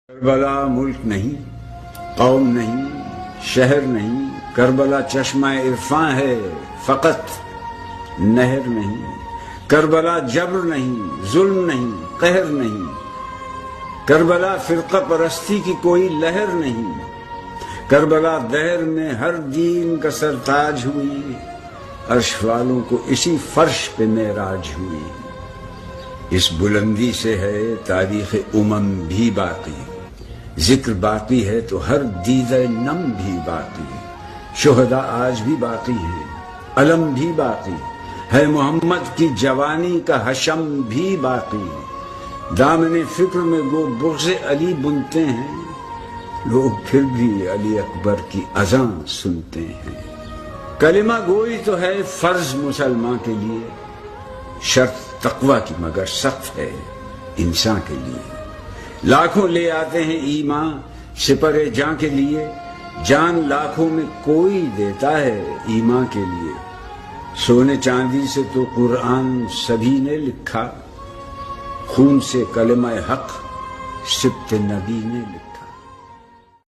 کربلا ملک نہیں، قوم نہیں، شہر نہیں، کربلا چشمہ عرفاں ہے فقط نہر نہیں۔ کربلا جبر نہیں، ظلم نہیں، قہر نہیں، کربلا فرقہ پرستی کی کوئی لہر نہیں۔ کربلا دہر میں ہر دین کا سرتاج ہوئی، عرش والوں کو اسی فرش پہ معراج ہوئی۔ اس بلندی سے ہے تاریخ بھی باقی، ذکر باقی ہے تو ہر دیدہ نم بھی باقی، شہداء آج بھی باقی ہیں، علم بھی باقی ہے، محمد کی جوانی کا حشم بھی باقی۔ دامن فکر میں گو بغض علی بنتے ہیں، لوگ پھر بھی علی اکبر کی اذان سنتے ہیں۔ کلمہ گوئی تو ہے فرض مسلمان کے لیے، شرط تقوی کی مگر سخت ہے انسان کے لیے۔ لاکھوں لے آتے ہیں ایمان سپر جاں کے لیے، جان لاکھوں میں کوئی دیتا ہے ایمان کے لیے۔ سونے چاندی سے تو قرآن سبھی نے لکھا، خون سے کلمہ حق سبط نبی نے لکھا۔